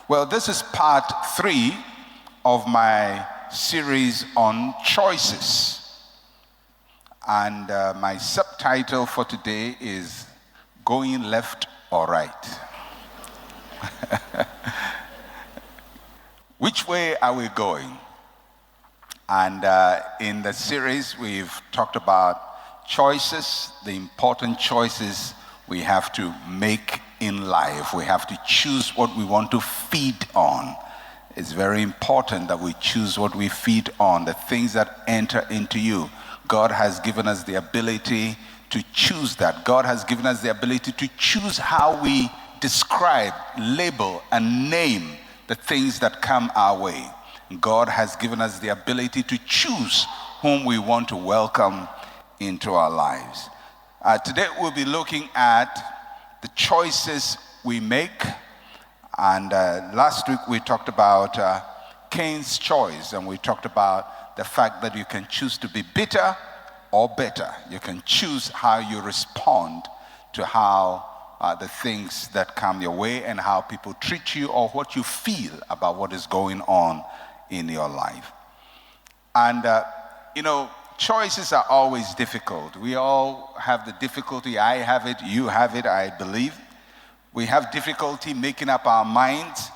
Well, this is part 3 of my series on choices. And my subtitle for today is Going Left or Right. Which way are we going? And in the series, we've talked about choices, the important choices we have to make in life. We have to choose what we want to feed on. It's very important that we choose what we feed on, the things that enter into you. God has given us the ability to choose that. God has given us the ability to choose how we describe, label, and name the things that come our way. God has given us the ability to choose whom we want to welcome into our lives. Today we'll be looking at the choices we make. And last week we talked about Cain's choice, and we talked about the fact that you can choose to be bitter or better. You can choose how you respond to how the things that come your way and how people treat you, or what you feel about what is going on in your life. And choices are always difficult. We all have the difficulty. I have it, you have it, I believe. We have difficulty making up our minds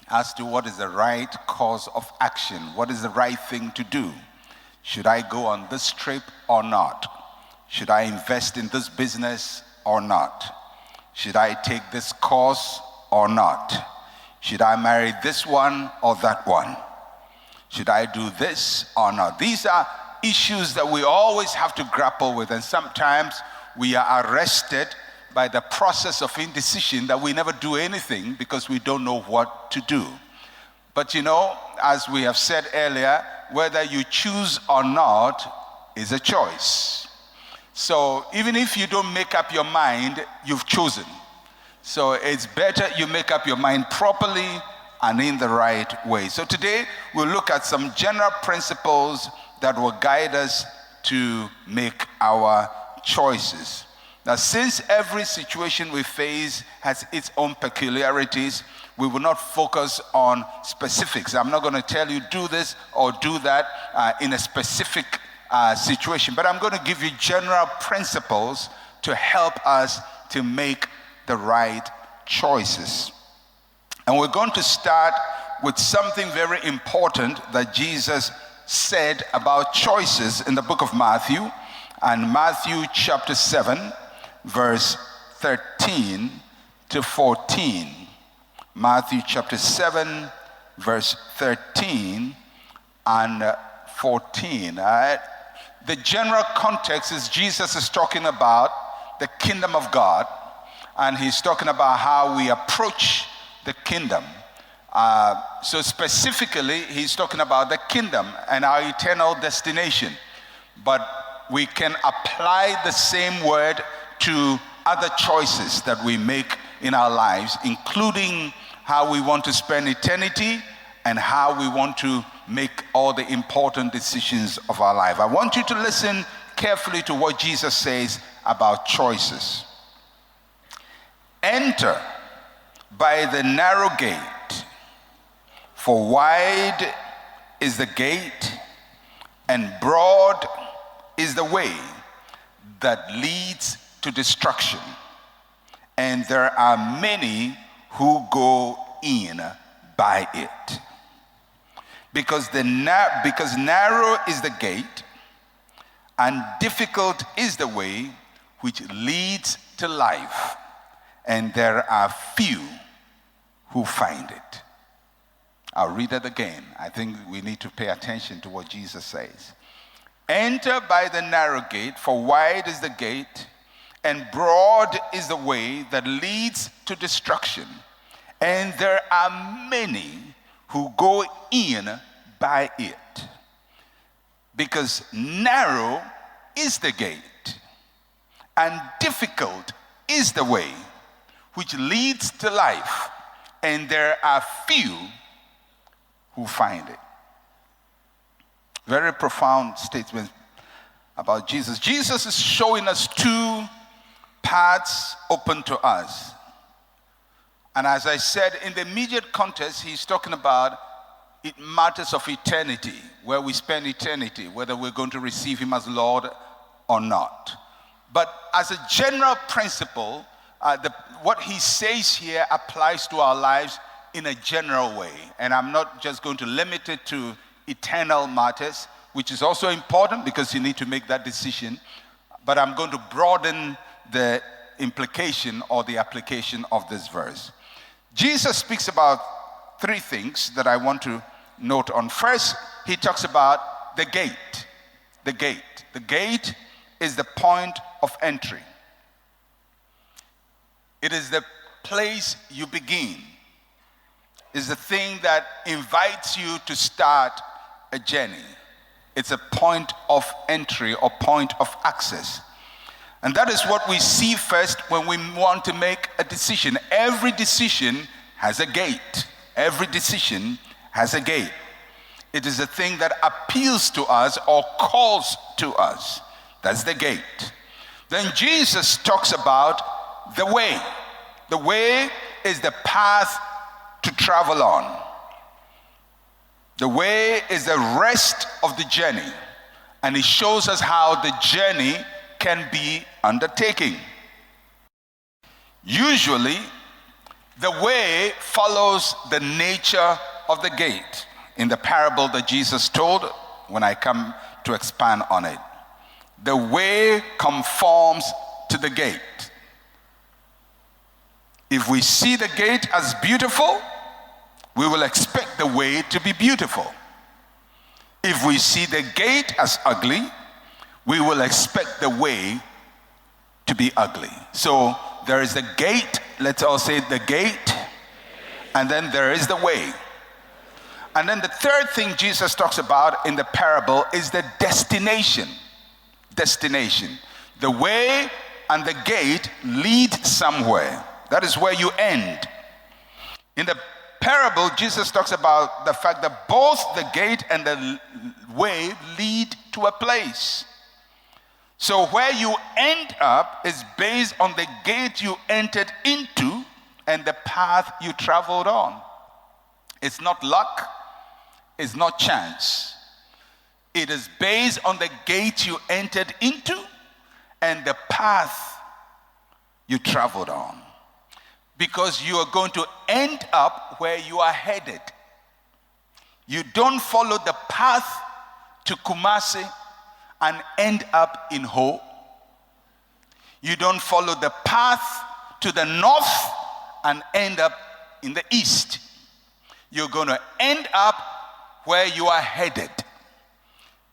as to what is the right course of action. What is the right thing to do? Should I go on this trip or not? Should I invest in this business or not? Should I take this course or not? Should I marry this one or that one? Should I do this or not? These are issues that we always have to grapple with, and sometimes we are arrested by the process of indecision that we never do anything because we don't know what to do. But as we have said earlier, whether you choose or not is a choice. So even if you don't make up your mind, you've chosen. So it's better you make up your mind properly and in the right way. So today we'll look at some general principles that will guide us to make our choices. Now, since every situation we face has its own peculiarities, we will not focus on specifics. I'm not going to tell you do this or do that in a specific situation, but I'm going to give you general principles to help us to make the right choices. And we're going to start with something very important that Jesus said about choices in the book of Matthew, and Matthew chapter 7, verse 13 to 14. Matthew chapter 7, verse 13 and 14. The general context is Jesus is talking about the kingdom of God, and he's talking about how we approach the kingdom. So specifically, he's talking about the kingdom and our eternal destination. But we can apply the same word to other choices that we make in our lives, including how we want to spend eternity and how we want to make all the important decisions of our life. I want you to listen carefully to what Jesus says about choices. Enter by the narrow gate, for wide is the gate and broad is the way that leads to destruction, and there are many who go in by it. Because narrow is the gate and difficult is the way which leads to life, and there are few who find it. I'll read it again. I think we need to pay attention to what Jesus says. Enter by the narrow gate, for wide is the gate, and broad is the way that leads to destruction, and there are many who go in by it. Because narrow is the gate, and difficult is the way which leads to life, and there are few who find it. Very profound statement about Jesus. Jesus is showing us two paths open to us. And as I said, in the immediate context, he's talking about matters of eternity, where we spend eternity, whether we're going to receive him as Lord or not. But as a general principle, what he says here applies to our lives in a general way. And I'm not just going to limit it to eternal matters, which is also important because you need to make that decision. But I'm going to broaden the implication or the application of this verse. Jesus speaks about three things that I want to note on. First, he talks about the gate. The gate. The gate is the point of entry. It is the place you begin. It's the thing that invites you to start a journey. It's a point of entry or point of access. And that is what we see first when we want to make a decision. Every decision has a gate. Every decision has a gate. It is a thing that appeals to us or calls to us. That's the gate. Then Jesus talks about the way. The way is the path to travel on. The way is the rest of the journey. And he shows us how the journey can be undertaken. Usually, the way follows the nature of the gate. In the parable that Jesus told, when I come to expand on it, the way conforms to the gate. If we see the gate as beautiful, we will expect the way to be beautiful. If we see the gate as ugly, we will expect the way to be ugly. So there is the gate, let's all say the gate, and then there is the way. And then the third thing Jesus talks about in the parable is the destination. Destination. The way and the gate lead somewhere. That is where you end. In the parable, Jesus talks about the fact that both the gate and the way lead to a place. So where you end up is based on the gate you entered into and the path you traveled on. It's not luck. It's not chance. It is based on the gate you entered into and the path you traveled on. Because you are going to end up where you are headed. You don't follow the path to Kumasi and end up in Ho. You don't follow the path to the north and end up in the east. You're going to end up where you are headed.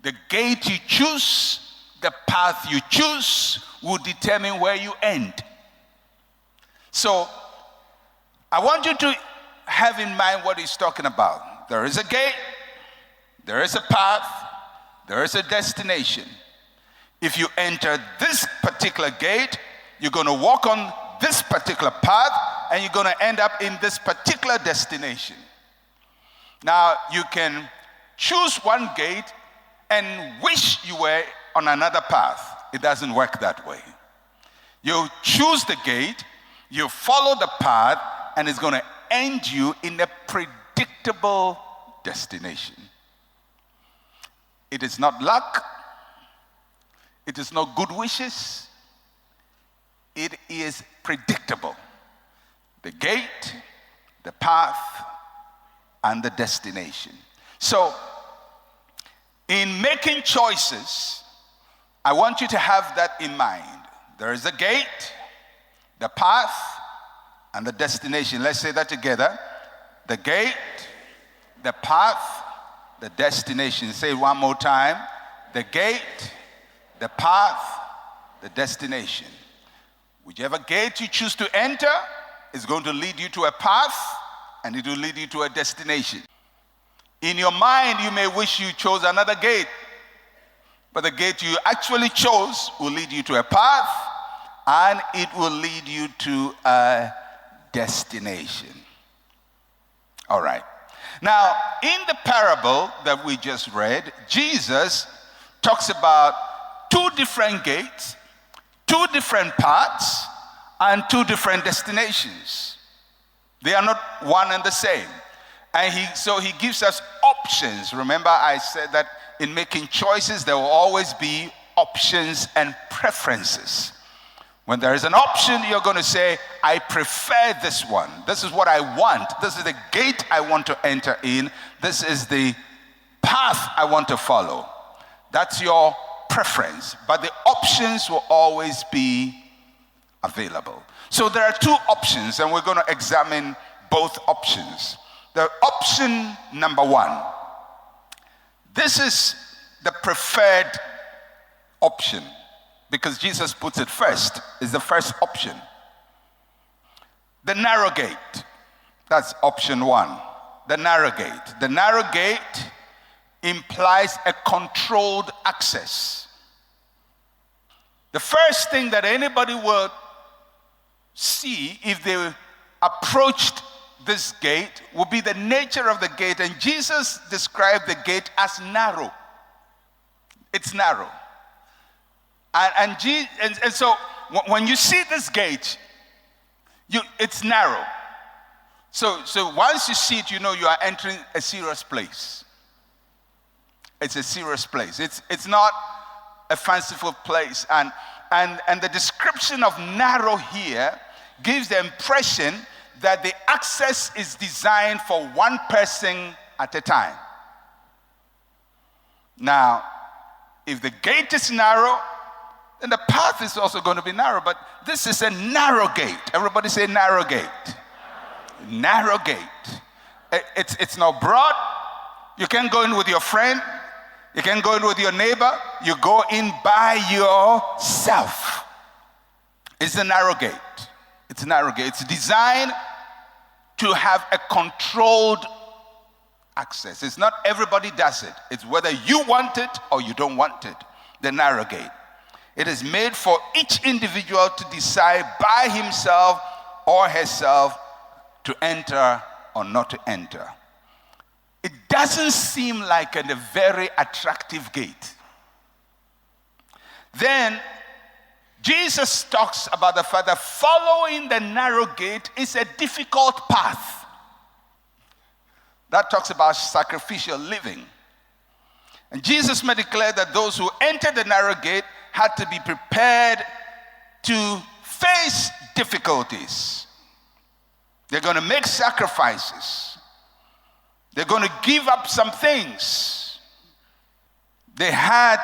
The gate you choose, the path you choose will determine where you end. So, I want you to have in mind what he's talking about. There is a gate, there is a path, there is a destination. If you enter this particular gate, you're going to walk on this particular path, and you're going to end up in this particular destination. Now, you can choose one gate and wish you were on another path. It doesn't work that way. You choose the gate, you follow the path, and it's going to end you in a predictable destination. It is not luck. It is not good wishes. It is predictable. The gate, the path, and the destination. So, in making choices, I want you to have that in mind. There is a gate, the path, and the destination. Let's say that together. The gate, the path, the destination. Say it one more time. The gate, the path, the destination. Whichever gate you choose to enter is going to lead you to a path, and it will lead you to a destination. In your mind, you may wish you chose another gate, but the gate you actually chose will lead you to a path, and it will lead you to a destination. All right. Now, in the parable that we just read, Jesus talks about two different gates, two different paths, and two different destinations. They are not one and the same. And so he gives us options. Remember, I said that in making choices, there will always be options and preferences. When there is an option, you're going to say, I prefer this one. This is what I want. This is the gate I want to enter in. This is the path I want to follow. That's your preference. But the options will always be available. So there are two options, and we're going to examine both options. The option number one. This is the preferred option because Jesus puts it first. Is the first option. The narrow gate. That's option one. The narrow gate. The narrow gate implies a controlled access. The first thing that anybody would see if they approached this gate would be the nature of the gate, and Jesus described the gate as narrow. It's narrow. And so when you see this gate, it's narrow. So once you see it, you know you are entering a serious place. It's a serious place. It's not a fanciful place. And the description of narrow here gives the impression that the access is designed for one person at a time. Now, if the gate is narrow, then the path is also going to be narrow. But this is a narrow gate. Everybody say narrow gate. Narrow gate. It's not broad. You can go in with your friend. You can go in with your neighbor. You go in by yourself. It's a narrow gate. It's a narrow gate. It's designed to have a controlled access. It's not everybody does it. It's whether you want it or you don't want it. The narrow gate. It is made for each individual to decide by himself or herself to enter or not to enter. It doesn't seem like a very attractive gate. Then Jesus talks about the fact that following the narrow gate is a difficult path. That talks about sacrificial living. And Jesus may declare that those who enter the narrow gate had to be prepared to face difficulties. They're going to make sacrifices. They're going to give up some things. They had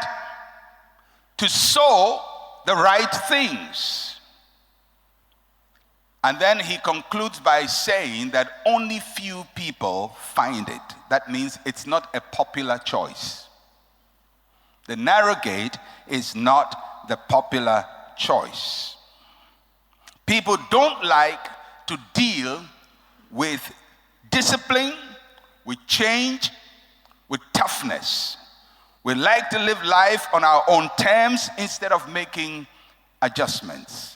to sow the right things. And then he concludes by saying that only few people find it. That means it's not a popular choice. The narrow gate is not the popular choice. People don't like to deal with discipline, with change, with toughness. We like to live life on our own terms instead of making adjustments.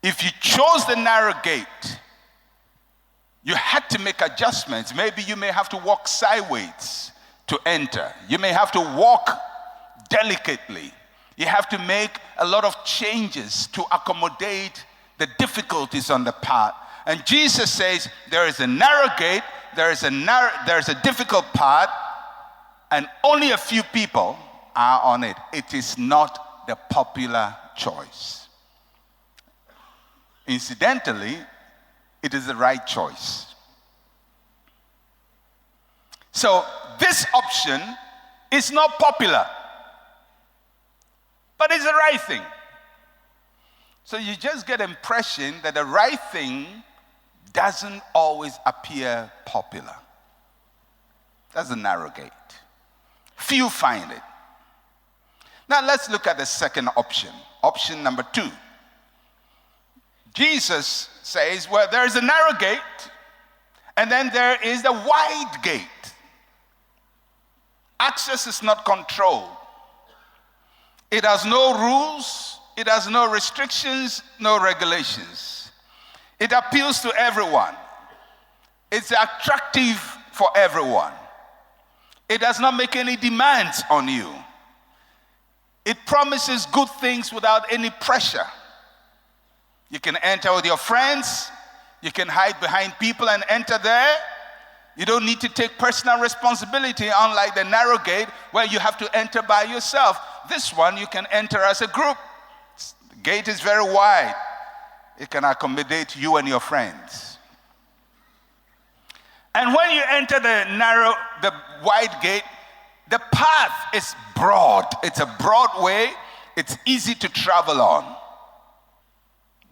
If you chose the narrow gate, you had to make adjustments. Maybe you may have to walk sideways to enter. You may have to walk delicately. You have to make a lot of changes to accommodate the difficulties on the path. And Jesus says there is a narrow gate, there is a difficult path, and only a few people are on it. It is not the popular choice. Incidentally, it is the right choice. So this option is not popular, but it's the right thing. So you just get the impression that the right thing doesn't always appear popular. That's the narrow gate. Few find it. Now let's look at the second option. Option number 2. Jesus says, well, there is a narrow gate, and then there is the wide gate. Access is not controlled. It has no rules, it has no restrictions, no regulations. It appeals to everyone. It's attractive for everyone. It does not make any demands on you. It promises good things without any pressure. You can enter with your friends, You can hide behind people and enter there. You don't need to take personal responsibility, unlike the narrow gate where you have to enter by yourself. This one, you can enter as a group. The gate is very wide. It can accommodate you and your friends. And when you enter the wide gate, the path is broad. It's a broad way. It's easy to travel on.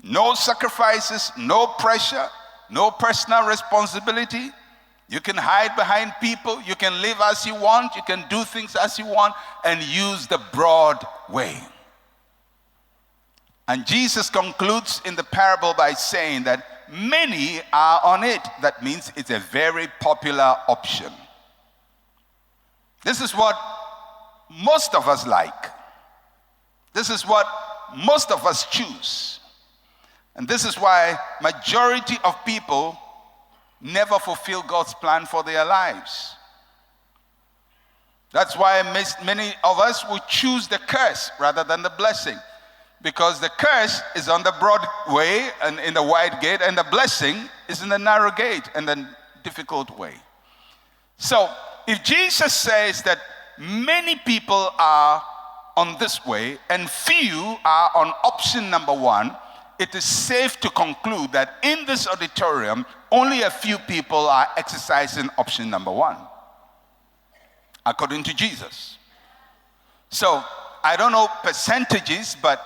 No sacrifices, no pressure, no personal responsibility. You can hide behind people. You can live as you want. You can do things as you want and use the broad way. And Jesus concludes in the parable by saying that many are on it. That means it's a very popular option. This is what most of us like. This is what most of us choose. And this is why majority of people never fulfill God's plan for their lives. That's why many of us will choose the curse rather than the blessing. Because the curse is on the broad way and in the wide gate, and the blessing is in the narrow gate and the difficult way. So, if Jesus says that many people are on this way and few are on option number one, it is safe to conclude that in this auditorium, only a few people are exercising option number one, according to Jesus. So, I don't know percentages, but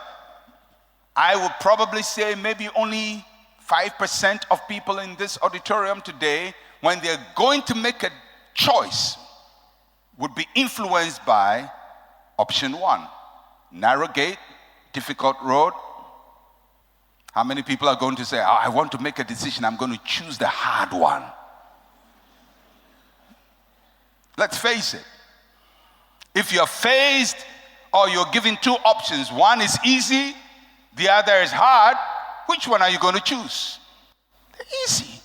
I would probably say maybe only 5% of people in this auditorium today, when they're going to make a choice, would be influenced by option one. Narrow gate, difficult road. How many people are going to say, I want to make a decision, I'm going to choose the hard one? Let's face it. If you're faced or you're given two options, one is easy, the other is hard, which one are you going to choose? The easy.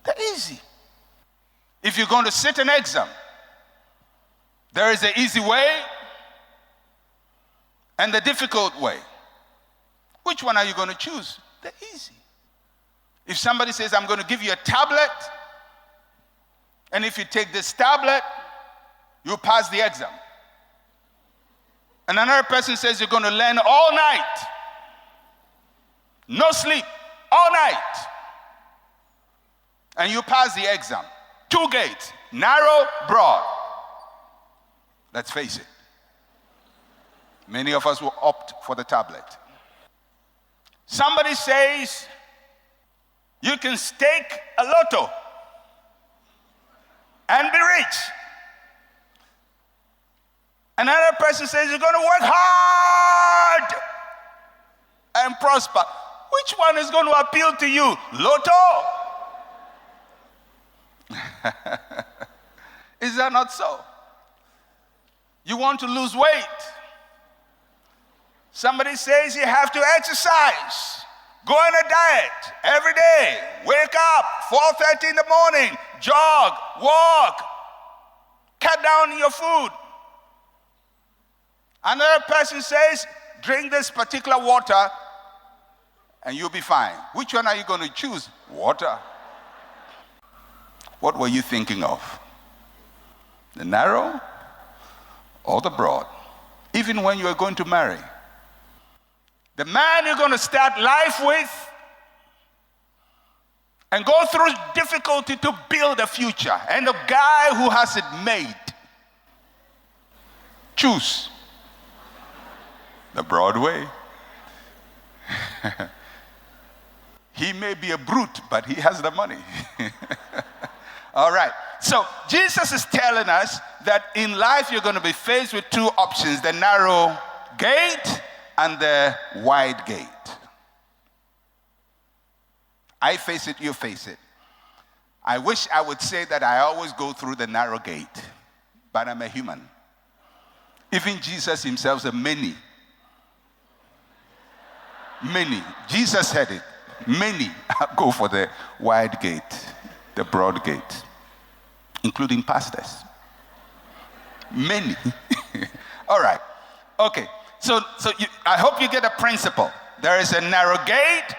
The easy. If you're going to sit an exam, there is an easy way and the difficult way. Which one are you going to choose? The easy. If somebody says, I'm going to give you a tablet, and if you take this tablet, you pass the exam. And another person says you're going to learn all night. No sleep, all night. And you pass the exam. Two gates, narrow, broad. Let's face it. Many of us will opt for the tablet. Somebody says you can stake a lotto and be rich. Another person says you're going to work hard and prosper. Which one is going to appeal to you? Lotto? Is that not so? You want to lose weight. Somebody says you have to exercise. Go on a diet every day. Wake up 4:30 in the morning. Jog, walk. Cut down your food. Another person says, drink this particular water and you'll be fine. Which one are you going to choose? Water. What were you thinking of? The narrow or the broad? Even when you are going to marry. The man you're going to start life with and go through difficulty to build a future, and the guy who has it made. Choose the broad way. He may be a brute, but he has the money. All right. So Jesus is telling us that in life you're going to be faced with two options: the narrow gate and the wide gate. I face it, you face it. I wish I would say that I always go through the narrow gate, but I'm a human. Even Jesus himself said, many. Jesus said it. Many go for the wide gate, the broad gate, including pastors. Many. All right. Okay. So I hope you get a principle. There is a narrow gate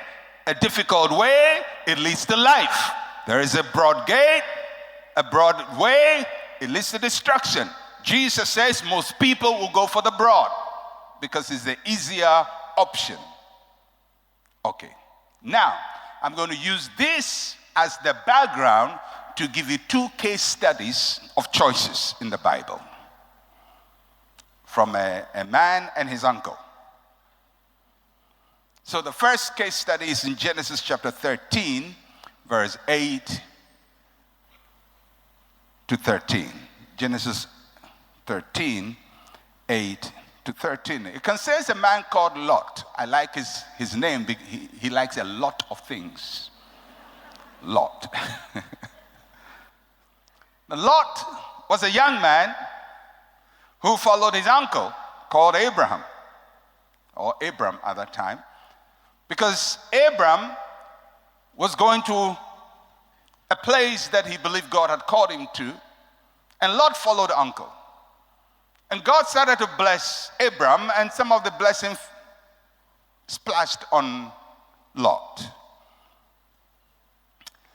a difficult way, it leads to life. There is a broad gate, a broad way, it leads to destruction. Jesus says most people will go for the broad because it's the easier option. Okay, now I'm going to use this as the background to give you two case studies of choices in the Bible from a man and his uncle. So the first case study is in Genesis chapter 13, verse 8 to 13. Genesis 13, 8 to 13. It concerns a man called Lot. I like his name. He likes a lot of things. Lot. Now, Lot was a young man who followed his uncle called Abraham, or Abram at that time, because Abram was going to a place that he believed God had called him to, and Lot followed uncle. And God started to bless Abram, and some of the blessings splashed on Lot.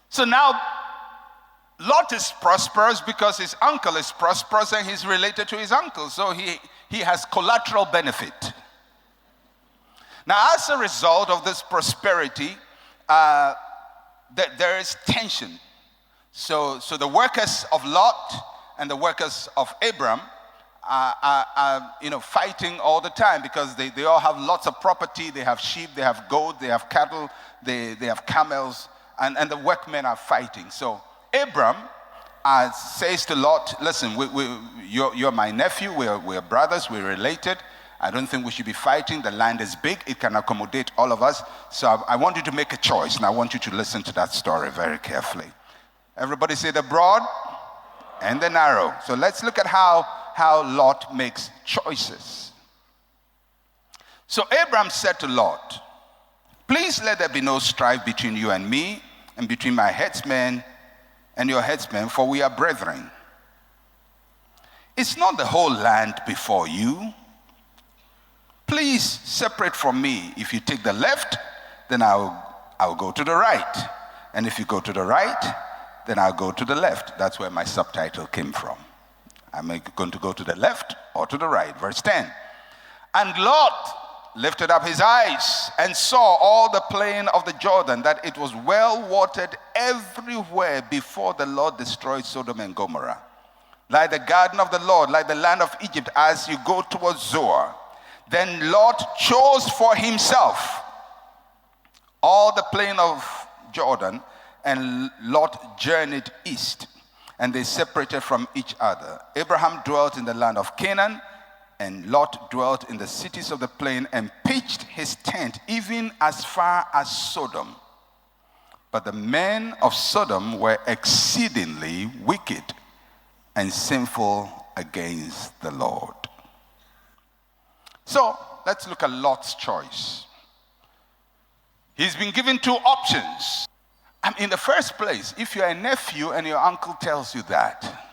So now Lot is prosperous because his uncle is prosperous and he's related to his uncle. So he has collateral benefit. Now, as a result of this prosperity, there is tension. So the workers of Lot and the workers of Abram are fighting all the time because they all have lots of property. They have sheep, they have goat, they have cattle, they have camels, and the workmen are fighting. So Abram says to Lot, listen, you're my nephew, we're brothers, we're related. I don't think we should be fighting. The land is big, it can accommodate all of us. So I want you to make a choice, and I want you to listen to that story very carefully. Everybody say the broad and the narrow. So let's look at how Lot makes choices. So Abram said to Lot, please let there be no strife between you and me, and between my headsmen and your headsmen, for we are brethren. It's not the whole land before you. Please separate from me. If you take the left, then I'll go to the right. And if you go to the right, then I'll go to the left. That's where my subtitle came from. I'm going to go to the left or to the right. Verse 10. And Lot lifted up his eyes and saw all the plain of the Jordan, that it was well watered everywhere before the Lord destroyed Sodom and Gomorrah. Like the garden of the Lord, like the land of Egypt, as you go towards Zoar. Then Lot chose for himself all the plain of Jordan, and Lot journeyed east, and they separated from each other. Abraham dwelt in the land of Canaan, and Lot dwelt in the cities of the plain and pitched his tent even as far as Sodom. But the men of Sodom were exceedingly wicked and sinful against the Lord. So let's look at Lot's choice. He's been given two options. In the first place, if you're a nephew and your uncle tells you that,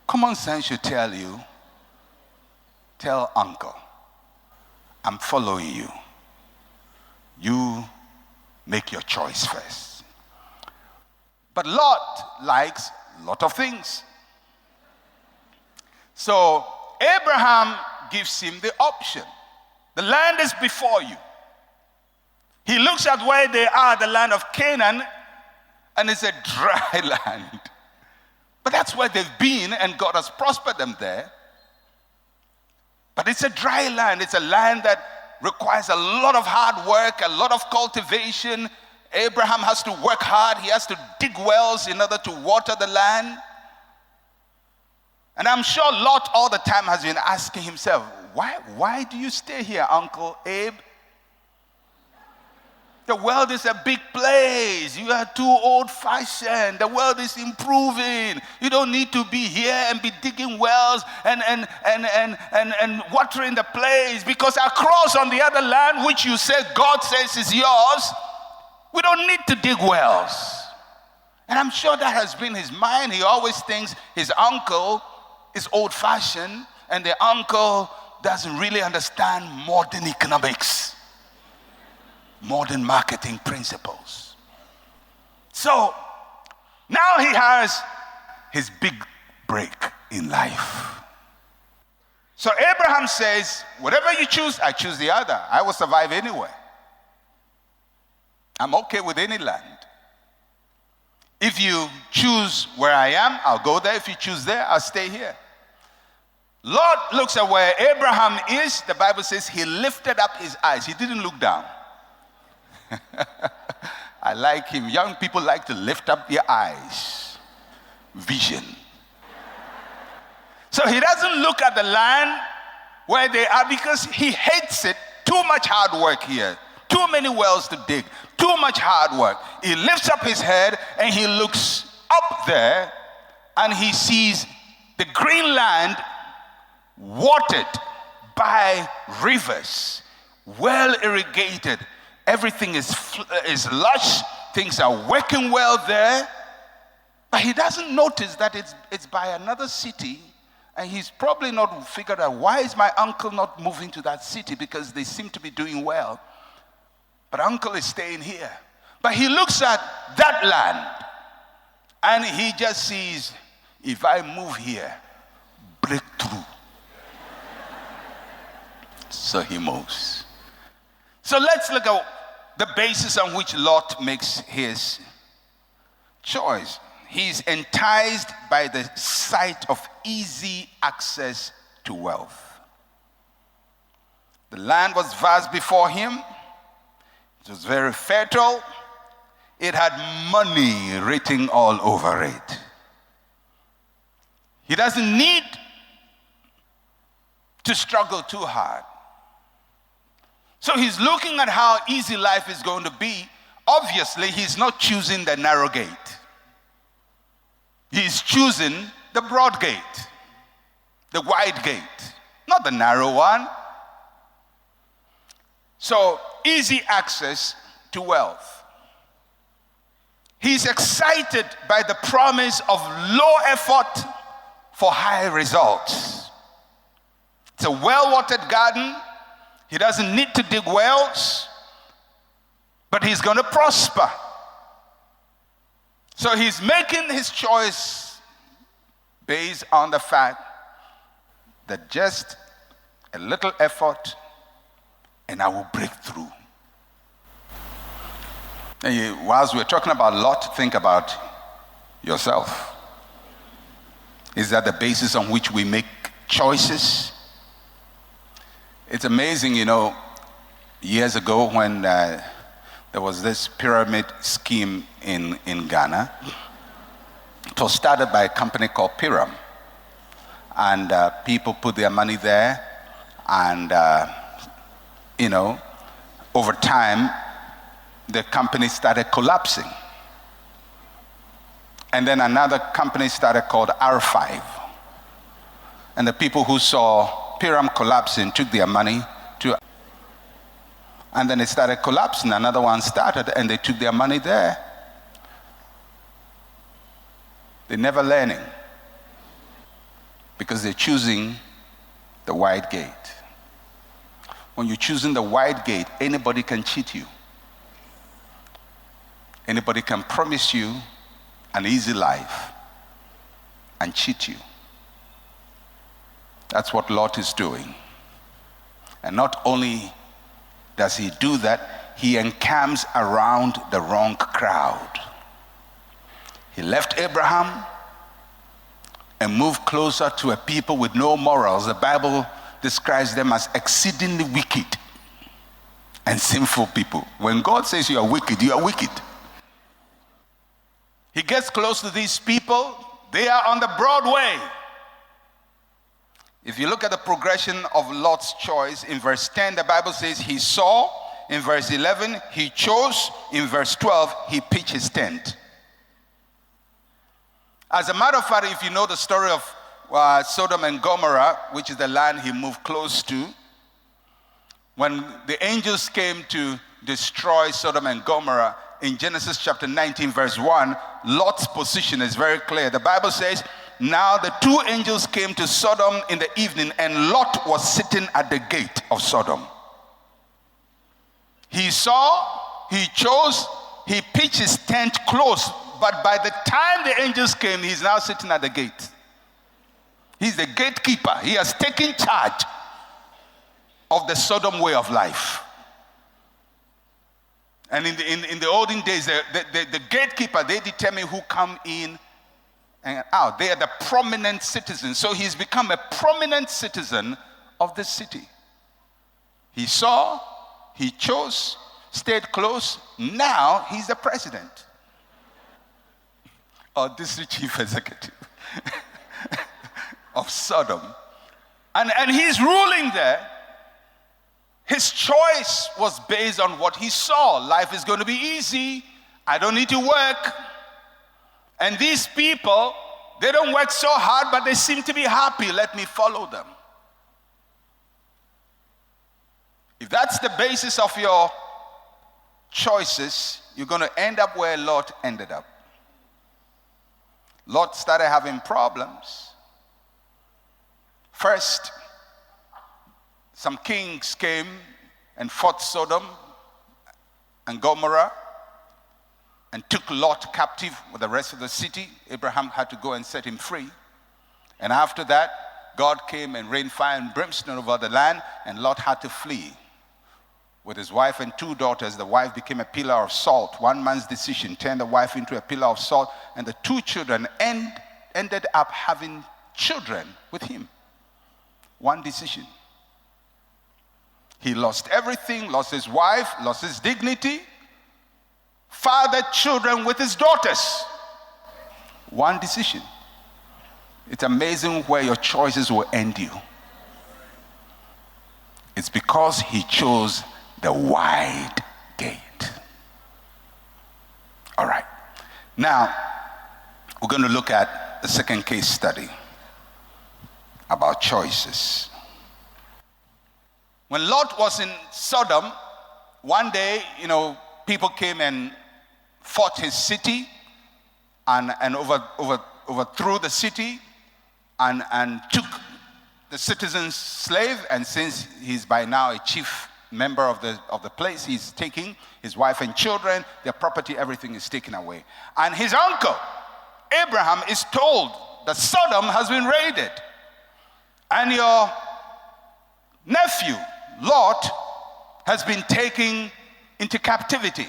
common sense should tell you, tell uncle, I'm following you. You make your choice first. But Lot likes a lot of things. So Abraham gives him the option. The land is before you. He looks at where they are, the land of Canaan, and it's a dry land. But that's where they've been, and God has prospered them there. But it's a dry land. It's a land that requires a lot of hard work, a lot of cultivation. Abraham has to work hard. He has to dig wells in order to water the land. And I'm sure Lot all the time has been asking himself, why do you stay here, Uncle Abe? The world is a big place. You are too old-fashioned. The world is improving. You don't need to be here and be digging wells and watering the place, because across on the other land, which you say God says is yours, we don't need to dig wells. And I'm sure that has been his mind. He always thinks his uncle is old-fashioned and the uncle doesn't really understand modern economics. modern marketing principles. So now he has his big break in life. So Abraham says, whatever you choose, I choose the other. I will survive anywhere. I'm okay with any land. If you choose where I am, I'll go there. If you choose there, I'll stay here. Lot looks at where Abraham is. The Bible says he lifted up his eyes. He didn't look down. I like him. Young people like to lift up their eyes. Vision. So he doesn't look at the land where they are because he hates it. Too much hard work here. Too many wells to dig. Too much hard work. He lifts up his head and he looks up there and he sees the green land watered by rivers, well irrigated. Everything is lush. Things are working well there. But he doesn't notice that it's by another city. And he's probably not figured out, why is my uncle not moving to that city? Because they seem to be doing well. But uncle is staying here. But he looks at that land and he just sees, if I move here, breakthrough. So he moves. So let's look at the basis on which Lot makes his choice. He's enticed by the sight of easy access to wealth. The land was vast before him. It was very fertile. It had money written all over it. He doesn't need to struggle too hard. So he's looking at how easy life is going to be. Obviously, he's not choosing the narrow gate. He's choosing the broad gate, the wide gate, not the narrow one. So, easy access to wealth. He's excited by the promise of low effort for high results. It's a well-watered garden. He doesn't need to dig wells, but he's going to prosper. So he's making his choice based on the fact that just a little effort and I will break through. And whilst we're talking about Lot, think about yourself. Is that the basis on which we make choices? It's amazing, years ago when there was this pyramid scheme in Ghana. It was started by a company called Pyram. And people put their money there. And, over time, the company started collapsing. And then another company started called R5. And the people who saw Pyram collapsing took their money to, and then it started collapsing. Another one started and they took their money there. They're never learning because they're choosing the wide gate. When you're choosing the wide gate, anybody can cheat you. Anybody can promise you an easy life and cheat you. That's what Lot is doing. And not only does he do that, he encamps around the wrong crowd. He left Abraham and moved closer to a people with no morals. The Bible describes them as exceedingly wicked and sinful people. When God says you are wicked, you are wicked. He gets close to these people. They are on the broad way. If you look at the progression of Lot's choice, in verse 10, the Bible says he saw. In verse 11, he chose. In verse 12, he pitched his tent. As a matter of fact, if you know the story of Sodom and Gomorrah, which is the land he moved close to, when the angels came to destroy Sodom and Gomorrah, in Genesis chapter 19, verse 1, Lot's position is very clear. The Bible says, now the two angels came to Sodom in the evening, and Lot was sitting at the gate of Sodom. He saw, he chose, he pitched his tent close. But by the time the angels came, he's now sitting at the gate. He's the gatekeeper. He has taken charge of the Sodom way of life. And in the olden days, the gatekeeper, they determine who come in and out. They are the prominent citizens. So he's become a prominent citizen of the city. He saw, he chose, stayed close. Now he's the president or district chief executive of Sodom. And he's ruling there. His choice was based on what he saw. Life is going to be easy. I don't need to work. And these people, they don't work so hard, but they seem to be happy. Let me follow them. If that's the basis of your choices, you're going to end up where Lot ended up. Lot started having problems. First, some kings came and fought Sodom and Gomorrah and took Lot captive with the rest of the city. Abraham had to go and set him free. And after that, God came and rained fire and brimstone over the land, and Lot had to flee. With his wife and 2 daughters, the wife became a pillar of salt. One man's decision turned the wife into a pillar of salt, and the 2 children ended up having children with him. One decision. He lost everything, lost his wife, lost his dignity, fathered children with his daughters. One decision. It's amazing where your choices will end you. It's because he chose the wide gate. All right. Now, we're going to look at the second case study about choices. When Lot was in Sodom, one day, people came and fought his city and overthrew the city and took the citizen's slave. And since he's by now a chief member of the place, he's taking his wife and children, their property, everything is taken away. And his uncle, Abraham, is told that Sodom has been raided. And your nephew, Lot, has been taken into captivity.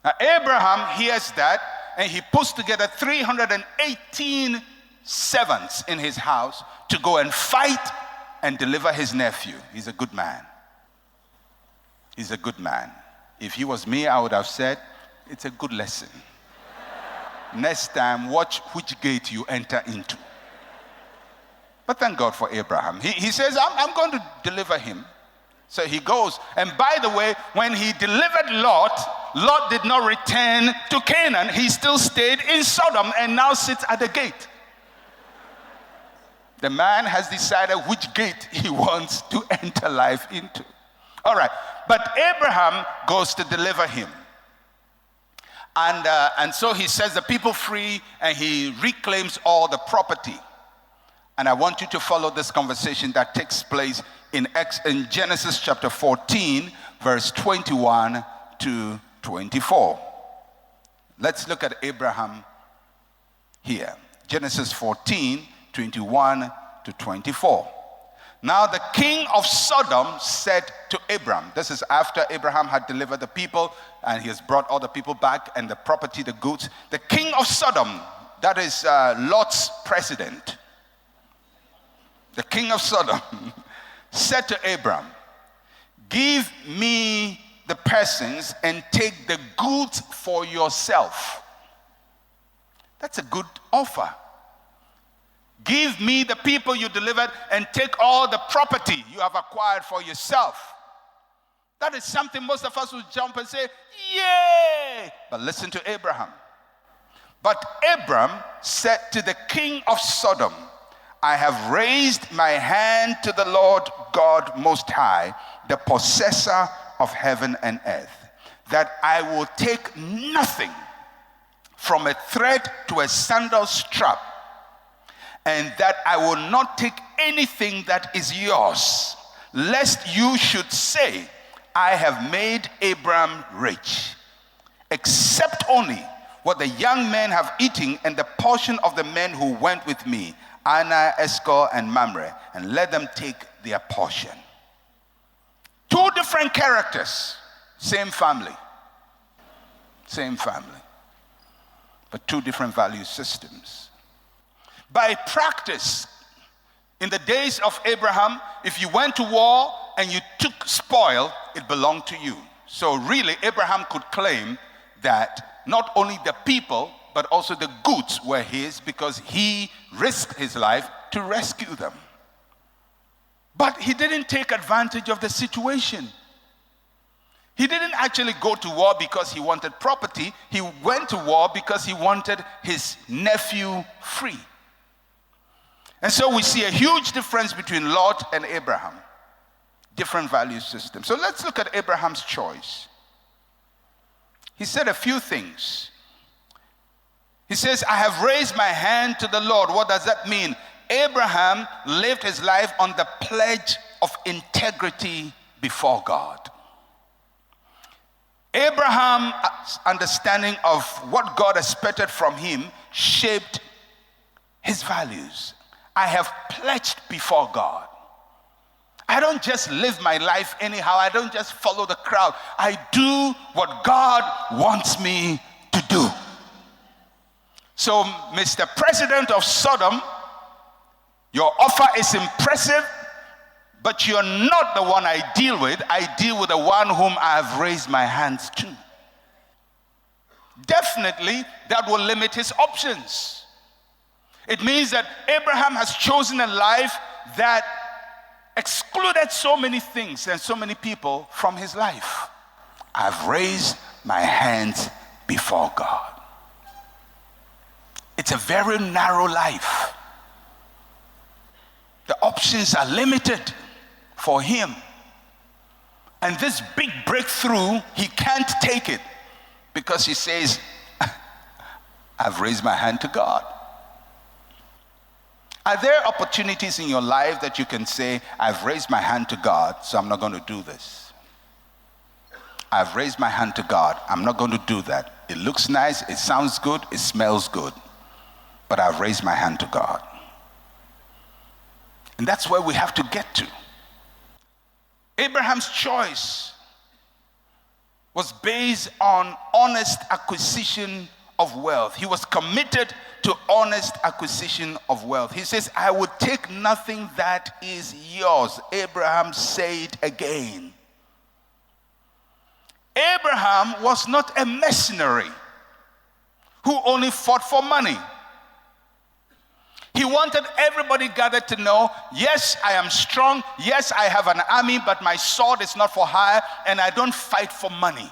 Now, Abraham hears that, and he puts together 318 servants in his house to go and fight and deliver his nephew. He's a good man. He's a good man. If he was me, I would have said, it's a good lesson. Next time, watch which gate you enter into. But thank God for Abraham. He says, I'm going to deliver him. So he goes. And by the way, when he delivered Lot, Lot did not return to Canaan. He still stayed in Sodom and now sits at the gate. The man has decided which gate he wants to enter life into. All right. But Abraham goes to deliver him. And so he sets the people free and he reclaims all the property. And I want you to follow this conversation that takes place in Genesis chapter 14, verse 21 to 24. Let's look at Abraham here. Genesis 14, 21 to 24. Now the king of Sodom said to Abraham, this is after Abraham had delivered the people and he has brought all the people back and the property, the goods. The king of Sodom, that is Lot's president, the king of Sodom, said to Abraham, give me the persons and take the goods for yourself. That's a good offer. Give me the people you delivered and take all the property you have acquired for yourself. That is something most of us would jump and say, yay! But listen to Abraham. But Abram said to the king of Sodom, I have raised my hand to the Lord God Most High, the possessor of heaven and earth, that I will take nothing from a thread to a sandal strap, and that I will not take anything that is yours, lest you should say, I have made Abraham rich, except only what the young men have eaten and the portion of the men who went with me, Anna, Eshcol, and Mamre, and let them take their portion. Two different characters, same family, but two different value systems. By practice, in the days of Abraham, if you went to war and you took spoil, it belonged to you. So really, Abraham could claim that not only the people, but also the goods were his, because he risked his life to rescue them. But he didn't take advantage of the situation. He didn't actually go to war because he wanted property. He went to war because he wanted his nephew free. And so we see a huge difference between Lot and Abraham. Different value systems. So let's look at Abraham's choice. He said a few things. He says, I have raised my hand to the Lord. What does that mean? Abraham lived his life on the pledge of integrity before God. Abraham's understanding of what God expected from him shaped his values. I have pledged before God. I don't just live my life anyhow. I don't just follow the crowd. I do what God wants me to do. So, Mr. President of Sodom, your offer is impressive, but you're not the one I deal with. I deal with the one whom I have raised my hands to. Definitely, that will limit his options. It means that Abraham has chosen a life that excluded so many things and so many people from his life. I've raised my hands before God. It's a very narrow life. The options are limited for him. And this big breakthrough, he can't take it because he says, I've raised my hand to God. Are there opportunities in your life that you can say, I've raised my hand to God, so I'm not going to do this? I've raised my hand to God, I'm not going to do that. It looks nice, it sounds good, it smells good, but I've raised my hand to God. And that's where we have to get to. Abraham's choice was based on honest acquisition of wealth. He was committed to honest acquisition of wealth. He says, I would take nothing that is yours. Abraham said again. Abraham was not a mercenary who only fought for money. He wanted everybody gathered to know, yes, I am strong. Yes, I have an army, but my sword is not for hire, and I don't fight for money.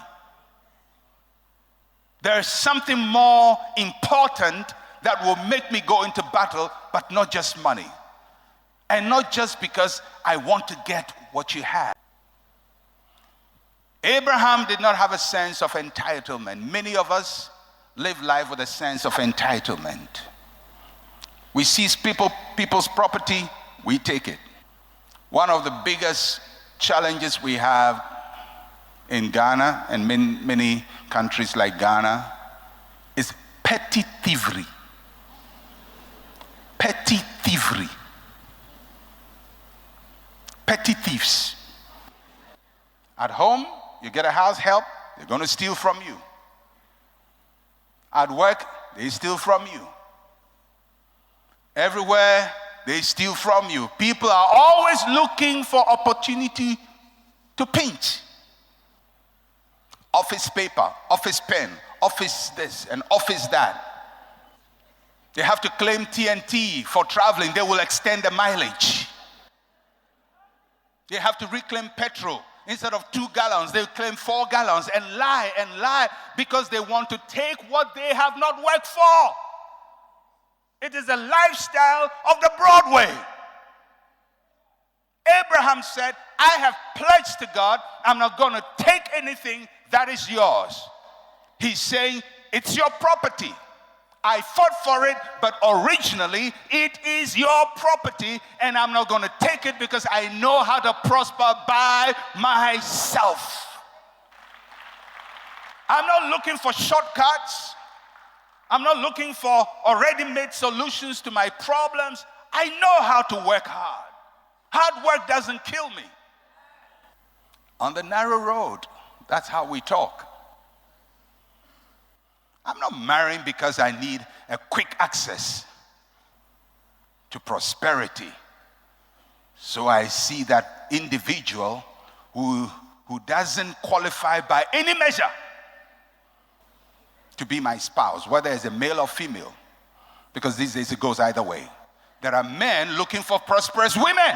There is something more important that will make me go into battle, but not just money. And not just because I want to get what you have. Abraham did not have a sense of entitlement. Many of us live life with a sense of entitlement. We seize people's property, we take it. One of the biggest challenges we have in Ghana and many countries like Ghana is petty thievery. Petty thievery. Petty thieves. At home, you get a house help, they're going to steal from you. At work, they steal from you. Everywhere, they steal from you. People are always looking for opportunity to pinch. Office paper, office pen, office this and office that. They have to claim TNT for traveling. They will extend the mileage. They have to reclaim petrol. Instead of 2 gallons, they claim 4 gallons and lie because they want to take what they have not worked for. It is a lifestyle of the Broadway. Abraham said, I have pledged to God, I'm not going to take anything that is yours. He's saying, it's your property. I fought for it, but originally it is your property, and I'm not going to take it because I know how to prosper by myself. I'm not looking for shortcuts. I'm not looking for already made solutions to my problems. I know how to work hard. Hard work doesn't kill me. On the narrow road, that's how we talk. I'm not marrying because I need a quick access to prosperity. So I see that individual who doesn't qualify by any measure to be my spouse, whether it's a male or female, because these days it goes either way. There are men looking for prosperous women.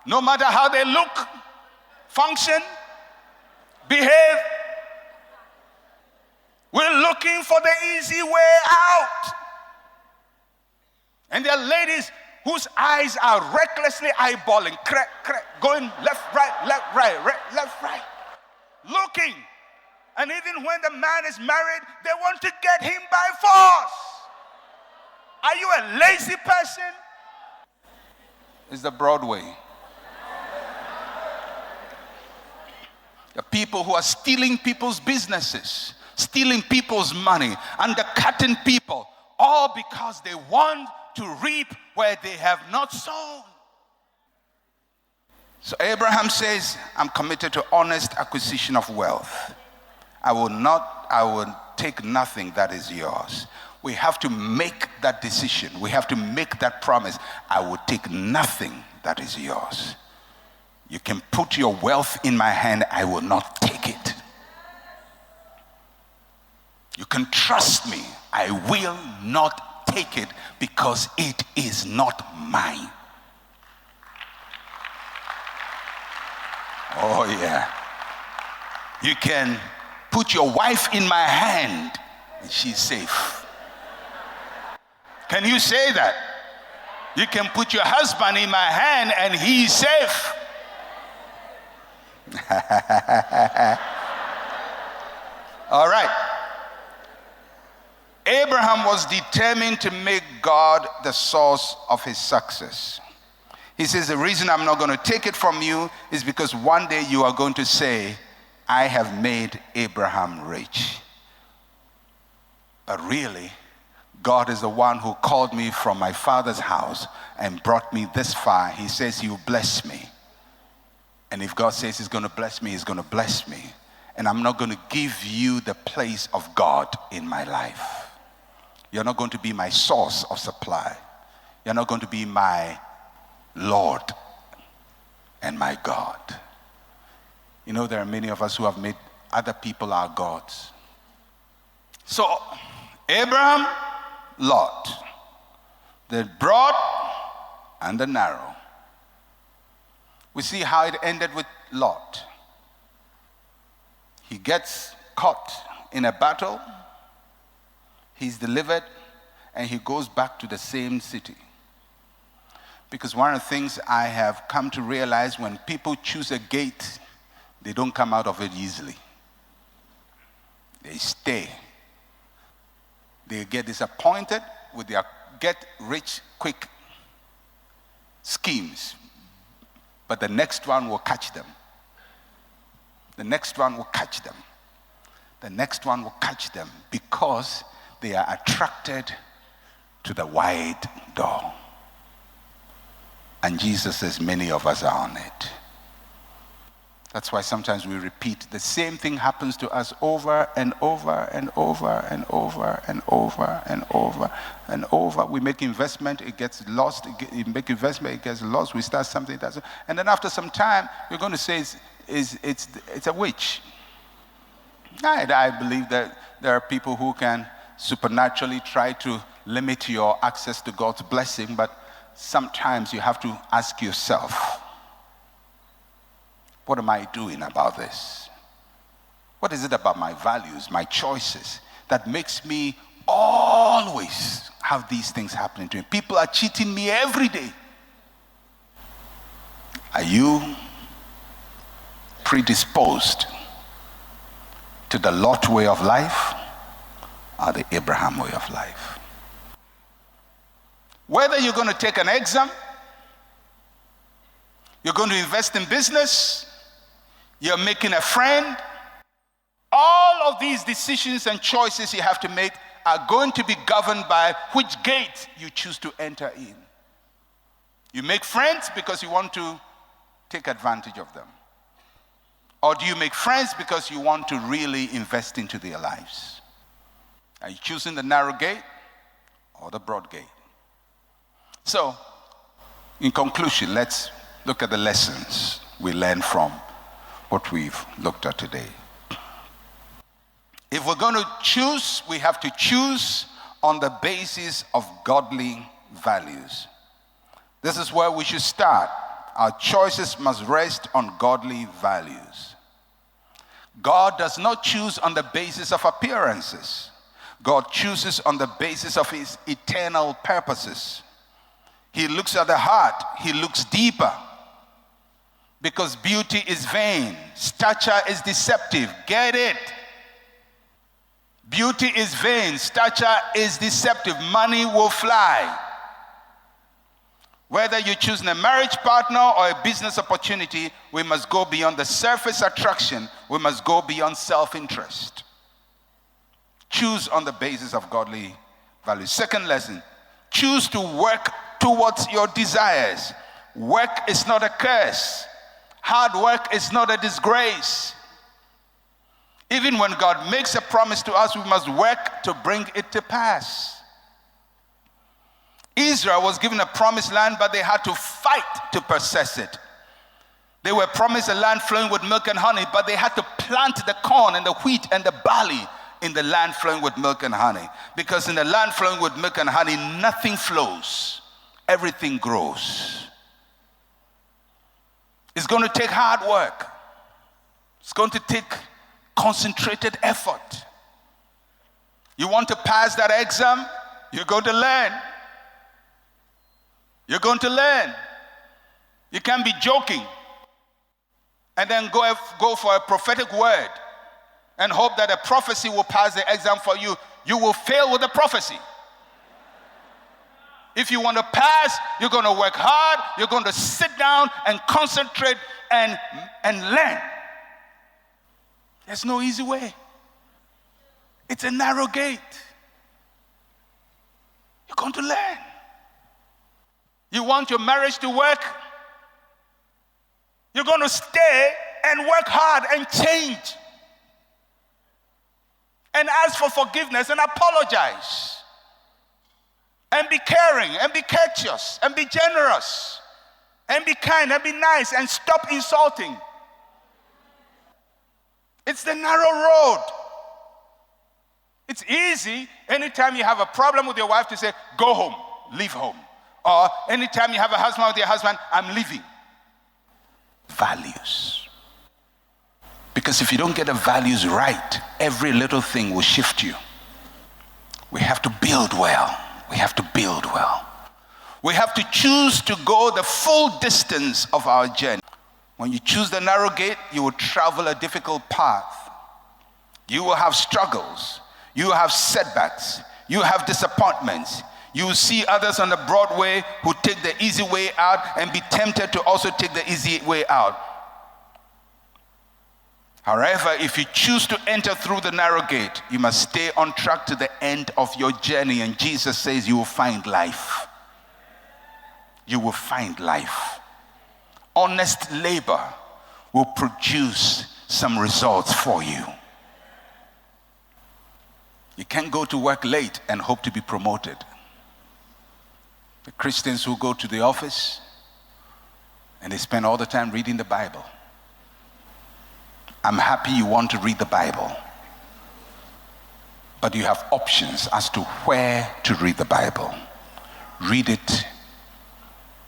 No matter how they look, function, behave, we're looking for the easy way out. And there are ladies whose eyes are recklessly eyeballing, going left, right, left, right, looking. And even when the man is married, they want to get him by force. Are you a lazy person? It's the Broadway. The people who are stealing people's businesses, stealing people's money, undercutting people, all because they want to reap where they have not sown. So Abraham says, I'm committed to honest acquisition of wealth. I will take nothing that is yours. We have to make that decision. We have to make that promise. I will take nothing that is yours. You can put your wealth in my hand, I will not take it. You can trust me, I will not take it because it is not mine. Oh yeah. You can put your wife in my hand and she's safe. Can you say that? You can put your husband in my hand and he's safe. All right. Abraham was determined to make God the source of his success. He says, the reason I'm not going to take it from you is because one day you are going to say, I have made Abraham rich. But really, God is the one who called me from my father's house and brought me this far. He says he will bless me. And if God says he's going to bless me, he's going to bless me. And I'm not going to give you the place of God in my life. You're not going to be my source of supply. You're not going to be my Lord and my God. You know, there are many of us who have made other people our gods. So, Abraham, Lot, the broad and the narrow. We see how it ended with Lot. He gets caught in a battle, he's delivered, and he goes back to the same city. Because one of the things I have come to realize, when people choose a gate, they don't come out of it easily. They stay. They get disappointed with their get-rich-quick schemes. But the next one will catch them. The next one will catch them. The next one will catch them because they are attracted to the wide door. And Jesus says many of us are on it. That's why sometimes we repeat the same thing happens to us over and over and over and over and over and over and over. We make investment, it gets lost. You make investment, it gets lost. We start something, and then after some time, you're going to say it's a witch. I believe that there are people who can supernaturally try to limit your access to God's blessing, but sometimes you have to ask yourself, what am I doing about this? What is it about my values, my choices, that makes me always have these things happening to me? People are cheating me every day. Are you predisposed to the Lot way of life? are the Abraham way of life. Whether you're going to take an exam, you're going to invest in business, you're making a friend, all of these decisions and choices you have to make are going to be governed by which gate you choose to enter in. You make friends because you want to take advantage of them. Or do you make friends because you want to really invest into their lives? Are you choosing the narrow gate or the broad gate? So, in conclusion, let's look at the lessons we learned from what we've looked at today. If we're going to choose, we have to choose on the basis of godly values. This is where we should start. Our choices must rest on godly values. God does not choose on the basis of appearances. God chooses on the basis of his eternal purposes. He looks at the heart. He looks deeper. Because beauty is vain. Stature is deceptive. Get it? Beauty is vain. Stature is deceptive. Money will fly. Whether you're choosing a marriage partner or a business opportunity, we must go beyond the surface attraction. We must go beyond self-interest. Choose on the basis of godly values. Second lesson, choose to work towards your desires. Work is not a curse. Hard work is not a disgrace. Even when God makes a promise to us, we must work to bring it to pass. Israel was given a promised land, but they had to fight to possess it. They were promised a land flowing with milk and honey, but they had to plant the corn and the wheat and the barley in the land flowing with milk and honey. Because in the land flowing with milk and honey, nothing flows. Everything grows. It's going to take hard work. It's going to take concentrated effort. You want to pass that exam? You're going to learn. You're going to learn. You can't be joking and then go for a prophetic word and hope that a prophecy will pass the exam for you. You will fail with the prophecy. If you want to pass, you're going to work hard. You're going to sit down and concentrate and learn. There's no easy way. It's a narrow gate. You're going to learn. You want your marriage to work? You're going to stay and work hard and change. And ask for forgiveness and apologize. And be caring and be courteous and be generous and be kind and be nice and stop insulting. It's the narrow road. It's easy anytime you have a problem with your wife to say, go home, leave home. Or anytime you have a husband with your husband, I'm leaving. Values. Because if you don't get the values right, every little thing will shift you. We have to build well. We have to build well. We have to choose to go the full distance of our journey. When you choose the narrow gate, you will travel a difficult path. You will have struggles. You will have setbacks. You will have disappointments. You will see others on the broad way who take the easy way out and be tempted to also take the easy way out. However, if you choose to enter through the narrow gate, you must stay on track to the end of your journey. And Jesus says you will find life. You will find life. Honest labor will produce some results for you. You can't go to work late and hope to be promoted. The Christians who go to the office and they spend all the time reading the Bible. I'm happy you want to read the Bible, but you have options as to where to read the Bible. Read it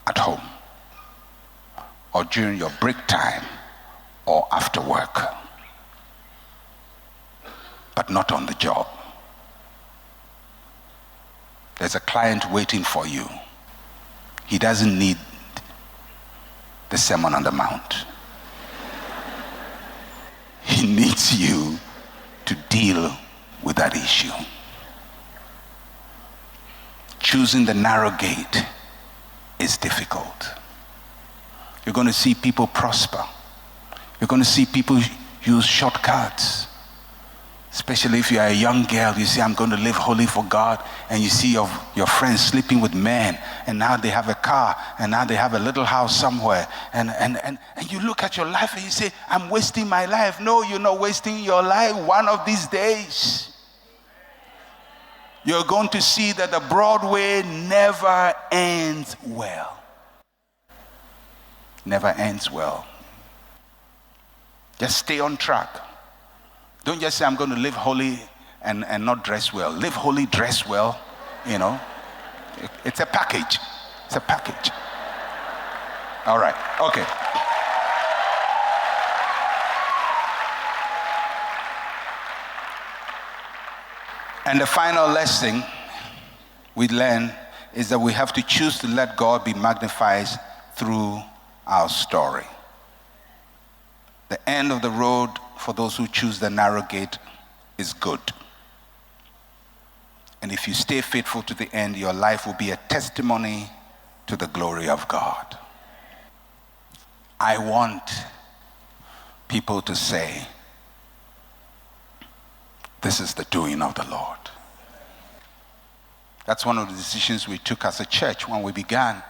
at home, or during your break time, or after work, but not on the job. There's a client waiting for you. He doesn't need the Sermon on the Mount. He needs you to deal with that issue. choosing the narrow gate is difficult. You're going to see people prosper. You're going to see people use shortcuts. Especially if you're a young girl, you say, I'm going to live holy for God, and you see your friends sleeping with men, and now they have a car, and now they have a little house somewhere, and you look at your life and you say, I'm wasting my life. No, you're not wasting your life. One of these days, you're going to see that the broad way never ends well. Never ends well. Just stay on track. Don't just say, I'm going to live holy and not dress well. Live holy, dress well, you know. It's a package. It's a package. All right, okay. And the final lesson we learn is that we have to choose to let God be magnified through our story. The end of the road for those who choose the narrow gate is good. And if you stay faithful to the end, your life will be a testimony to the glory of God. I want people to say, this is the doing of the Lord. That's one of the decisions we took as a church when we began.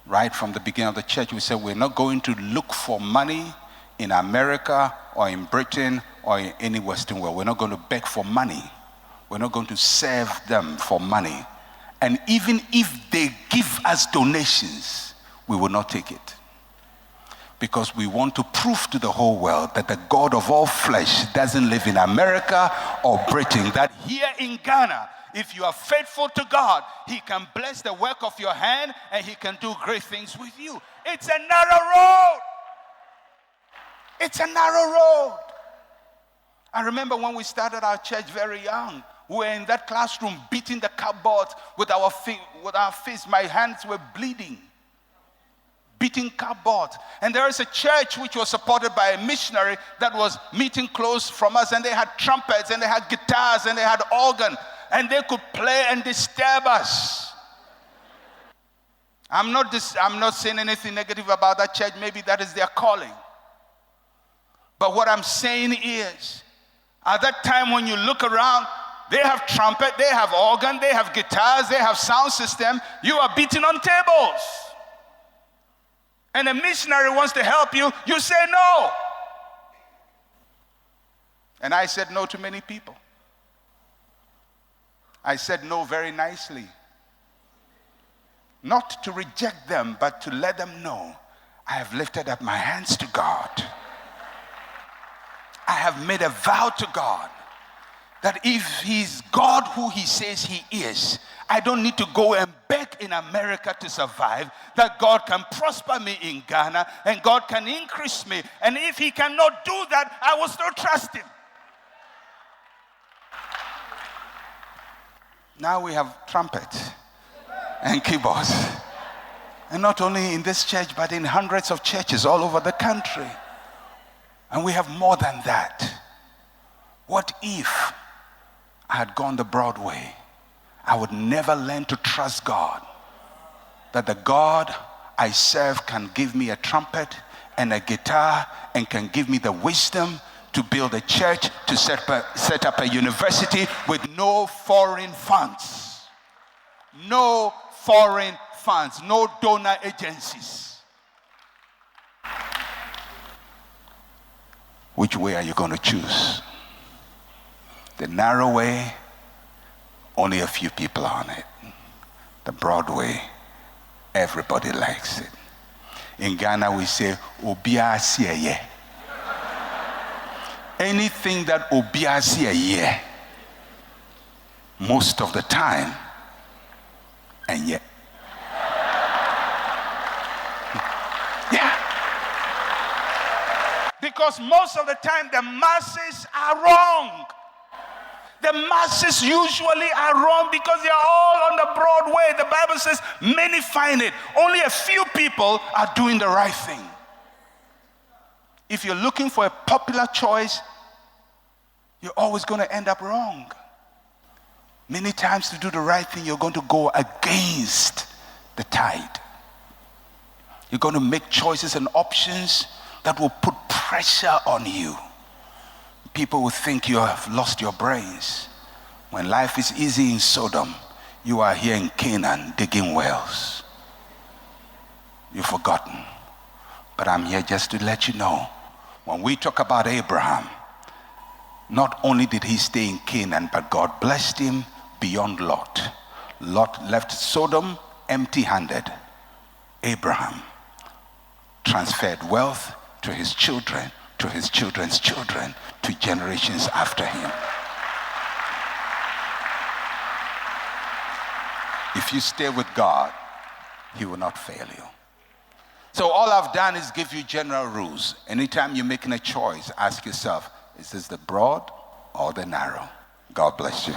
Right from the beginning of the church, we said we're not going to look for money in America or in Britain or in any Western world. We're not going to beg for money. We're not going to serve them for money. And even if they give us donations, we will not take it. Because we want to prove to the whole world that the God of all flesh doesn't live in America or Britain. That here in Ghana, if you are faithful to God, He can bless the work of your hand and He can do great things with you. It's a narrow road. It's a narrow road. I remember when we started our church very young, we were in that classroom beating the cupboard with our fists. My hands were bleeding. Beating cupboard. And there is a church which was supported by a missionary that was meeting close from us, and they had trumpets and they had guitars and they had organ, and they could play and disturb us. I'm not saying anything negative about that church. Maybe that is their calling. But what I'm saying is, at that time when you look around, they have trumpet, they have organ, they have guitars, they have sound system. You are beating on tables. And a missionary wants to help you, you say no. And I said no to many people. I said no very nicely. Not to reject them, but to let them know I have lifted up my hands to God. I have made a vow to God that if He's God who He says He is, I don't need to go and beg in America to survive, that God can prosper me in Ghana and God can increase me. And if He cannot do that, I will still trust Him. Now we have trumpets and keyboards. And not only in this church, but in hundreds of churches all over the country. And we have more than that. What if I had gone the broad way? I would never learn to trust God. That the God I serve can give me a trumpet and a guitar and can give me the wisdom to build a church, to set up a university with no foreign funds. No foreign funds, no donor agencies. Which way are you going to choose? The narrow way, only a few people are on it. The broad way, everybody likes it. In Ghana, we say, Obia siye. Anything that Obia siye, most of the time, and yet. Yeah. Because most of the time, the masses are wrong. The masses usually are wrong because they are all on the broad way. The Bible says many find it. Only a few people are doing the right thing. If you're looking for a popular choice, you're always going to end up wrong. Many times to do the right thing, you're going to go against the tide. You're going to make choices and options that will put pressure on you. People will think you have lost your brains. When life is easy in Sodom, you are here in Canaan digging wells. You've forgotten. But I'm here just to let you know, when we talk about Abraham, not only did he stay in Canaan, but God blessed him beyond Lot. Lot left Sodom empty-handed. Abraham transferred wealth to his children, to his children's children, to generations after him. If you stay with God, he will not fail you. So all I've done is give you general rules. Anytime you're making a choice, ask yourself, is this the broad or the narrow? God bless you.